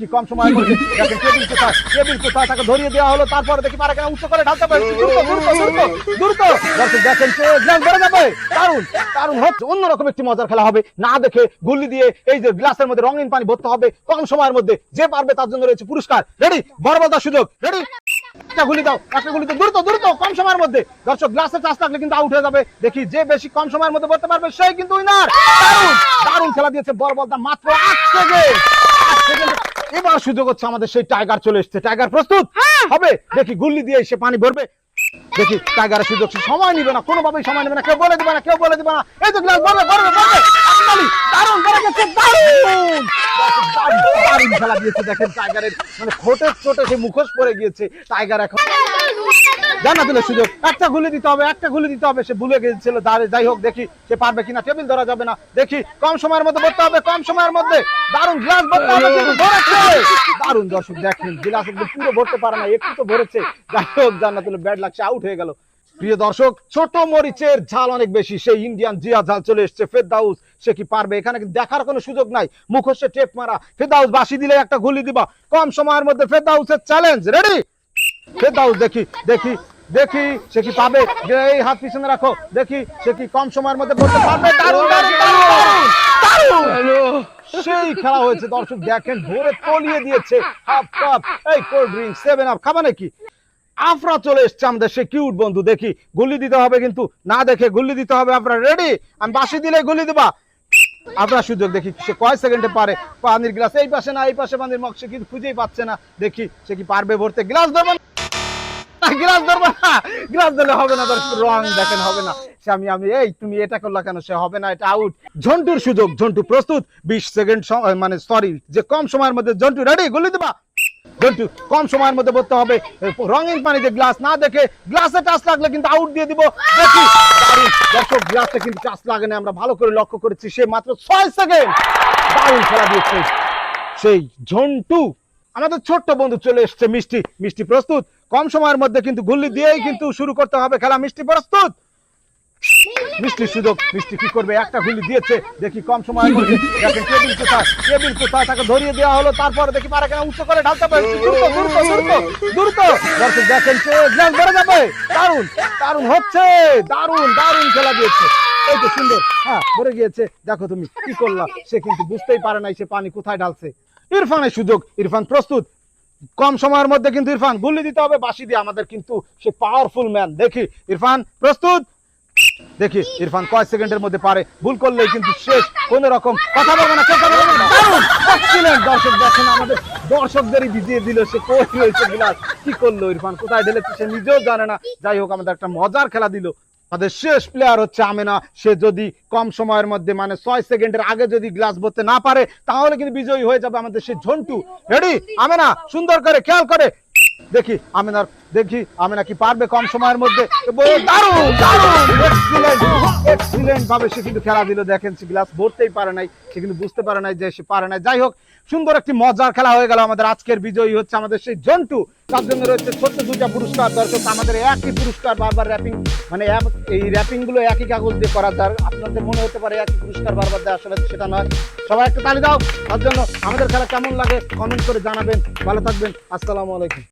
কি কম সময়ের মধ্যে দেখেন টেবিল কোথায় তাকে ধরিয়ে দেওয়া হলো, তারপরে দেখি পারে কেন উচ্চ করে ঢালতে পারে দ্রুত দর্শক দেখেন সে গ্লাস ধরে যাবে। দারুণ দারুণ হচ্ছে, অন্যরকম একটি মজার খেলা হবে। না দেখে গুল্লি দিয়ে এই যে গ্লাসের মধ্যে রঙিন পানি ভরতে হবে কম সময়ের মধ্যে, যে পারবে তার জন্য রয়েছে পুরস্কার। রেডি, বড় সুযোগ, রেডি, একটা গুলি দাও, একটা গুলি দ্রুত কম সময়ের মধ্যে। দর্শক গ্লাসে চাষ থাকলে কিন্তু আউট হয়ে যাবে। দেখি যে বেশি কম সময়ের মধ্যে করতে পারবে সেই কিন্তু উইনার। দারুণ খেলা দিয়েছে বড়বলদা, মাত্র 8 সেকেন্ড। এবার সুযোগ হচ্ছে আমাদের সেই টাইগার চলে এসেছে। টাইগার প্রস্তুত হবে, দেখি গুল্লি দিয়ে সে পানি ভরবে। দেখি টাইগারের সুযোগ, সময় নিবে না, কোনোভাবেই সময় নিবে না, কেউ বলে দিবে না। এই তো গ্লাস ভরবে। দারুণ করে গেছে, দারুণ খেলা দিয়েছে। দেখেন টাইগারের মানে ঠোঁটের চোটে সে মুখোশ পড়ে গিয়েছে। টাইগার এখন জানা দিলে সুযোগ, একটা গুলি দিতে হবে, সে ভুলে গিয়েছিল। যাই হোক, দেখি সে পারবে কিনা। টেবিল ধরা যাবে না, দেখি কম সময়ের মধ্যে ভরতে হবে, দারুণ গ্লাস ভরতে হবে, কিন্তু ভরেছে। দারুণ দর্শক দেখেন গ্লাস একদম পুরো ভরতে পারে না, একটু তো ভরেছে। যাই হোক, জান্নাত ব্যাড লাগছে, আউট হয়ে গেল। প্রিয় দর্শক, ছোট মরিচের ঝাল অনেক বেশি, সেই ইন্ডিয়ান জিয়া ঝাল চলে এসছে। ফেরদাউস সে কি পারবে? এখানে দেখার কোনো সুযোগ নাই, মুখোশে টেপ মারা। ফেরদাউস বাসি দিলে একটা গুলি দিবা কম সময়ের মধ্যে। ফেরদাউসের চ্যালেঞ্জ, রেডি ফেরদাউস, দেখি সে কি পাবে। এই হাত পিছনে রাখো, দেখি সে কি কম সময়ের মধ্যে করতে পারবে। সেই খেলা হয়েছে দর্শক দেখেন, ধরে তলিয়ে দিয়েছে। হাফ কাপ এই কোল্ড ড্রিঙ্ক 7 আপ খাবা নাকি? আফরা চলে এসছে আমাদের সে কিউট বন্ধু। দেখি গুলি দিতে হবে, কিন্তু না দেখে গুলি দিতে হবে। আফরা রেডি, আমি বাসি দিলে গুলি দিবা। আপনার সুযোগ, দেখি সে কয় সেকেন্ডে পারে। পানির গ্লাস এই পাশে না, এই পাশে পানির মগ, সে কিন্তু খুঁজেই পাচ্ছে না। দেখি সে কি পারবে ভরতে। গ্লাস ধরবে না, গ্লাস ধরলে হবে না। রং দেখেন, হবে না। আমি এই তুমি এটা করলা কেন? সে হবে না, এটা আউট। ঝন্টুর সুযোগ, ঝন্টু প্রস্তুত। 20 সেকেন্ড মানে সরি, যে কম সময়ের মধ্যে। ঝন্টু রেডি, গুলি দিবা। ঝন্টু কম সময়ের মধ্যে বলতে হবে। রঙিন পানিতে গ্লাস না দেখে, গ্লাসে টাচ লাগলে কিন্তু আউট দিয়ে দিব। দেখি দর্শক গ্লাসে কিন্তু টাচ লাগে না, আমরা ভালো করে লক্ষ্য করেছি। সে মাত্র 6 সেকেন্ড। দারুণ খেলা দিয়েছে সেই ঝন্টু। আমাদের ছোট্ট বন্ধু চলে এসছে মিষ্টি প্রস্তুত। কম সময়ের মধ্যে কিন্তু গুল্লি দিয়েই কিন্তু শুরু করতে হবে খেলা। মিষ্টি প্রস্তুত, মিষ্টির সুযোগ। মিষ্টি কি করবে? একটা গুলি দিয়েছে, দেখি কম সময়ের মধ্যে। দেখেন টেবিল কোথায় তাকে ধরিয়ে দেওয়া হলো, তারপরে দেখি পারে কেন উচ্চ করে ঢালতে পারে। দ্রুত দর্শক দেখেন সে গ্লাস ভরে যাবে। দারুণ হচ্ছে, দারুণ খেলা দিয়েছে। এই তো সুন্দর, হ্যাঁ ভরে গিয়েছে। দেখো তুমি কি করলা, সে কিন্তু বুঝতেই পারে নাই সে পানি কোথায় ঢালছে। ইরফানের সুযোগ, ইরফান প্রস্তুত। কম সময়ের মধ্যে কিন্তু ইরফান গুলি দিতে হবে বাসি দিয়ে। আমাদের কিন্তু সে পাওয়ারফুল ম্যান। দেখি ইরফান প্রস্তুত, দেখি ইরফান কয় সেকেন্ডের মধ্যে পারে। ভুল করলেই কিন্তু শেষ, কোন রকম কথা বলবো না। দর্শক দেখেন, আমাদের দর্শকদেরই ভিজিয়ে দিল। সে কই হয়েছে গ্লাস, কি করলো ইরফান, কোথায় ঢেলেছে সে নিজেও জানে না। যাই হোক, আমাদের একটা মজার খেলা দিল। আমাদের শেষ প্লেয়ার হচ্ছে আমেনা। সে যদি কম সময়ের মধ্যে মানে 6 সেকেন্ডের আগে যদি গ্লাস ভরতে না পারে, তাহলে কিন্তু বিজয়ী হয়ে যাবে আমাদের সে ঝন্টু। রেডি আমেনা, সুন্দর করে খেয়াল করে দেখি আমেনা কি পারবে কম সময়ের মধ্যে। এক্সিলেন্ট ভাবে সে কিন্তু খেলা দিল। দেখেন সে গ্লাস ভরতেই পারে নাই, সে কিন্তু বুঝতে পারে নাই যে সে পারে নাই। যাই হোক, সুন্দর একটি মজার খেলা হয়ে গেল। আমাদের আজকের বিজয়ী হচ্ছে আমাদের সেই ঝন্টু। তার জন্য রয়েছে ছোট্ট 2টা পুরস্কার। দর্শক, আমাদের একই পুরস্কার বারবার র্যাপিং, মানে এই র্যাপিং গুলো একই কাগজ দিয়ে করা। যার আপনাদের মনে হতে পারে একই পুরস্কার বারবার দেয়, আসলে সেটা নয়। সবাই একটা তালি দাও তার জন্য। আমাদের খেলা কেমন লাগে কমেন্ট করে জানাবেন। ভালো থাকবেন, আসসালামু আলাইকুম।